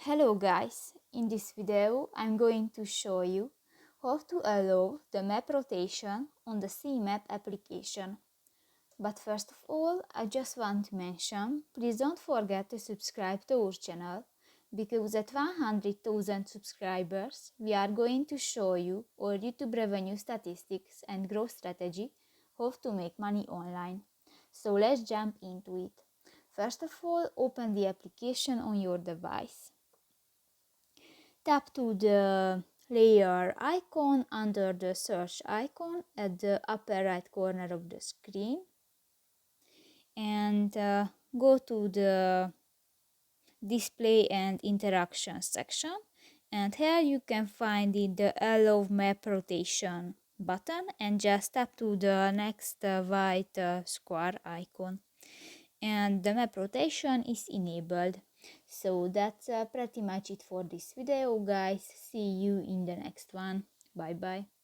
Hello guys, in this video I'm going to show you how to allow the map rotation on the CMap application. But first of all, I just want to mention, please don't forget to subscribe to our channel, because at 100,000 subscribers we are going to show you our YouTube revenue statistics and growth strategy, how to make money online. So let's jump into it. First of all, open the application on your device. Tap to the layer icon under the search icon at the upper right corner of the screen and go to the display and interaction section, and here you can find the allow map rotation button and just tap to the next white square icon and the map rotation is enabled. So that's pretty much it for this video guys. See you in the next one. Bye bye.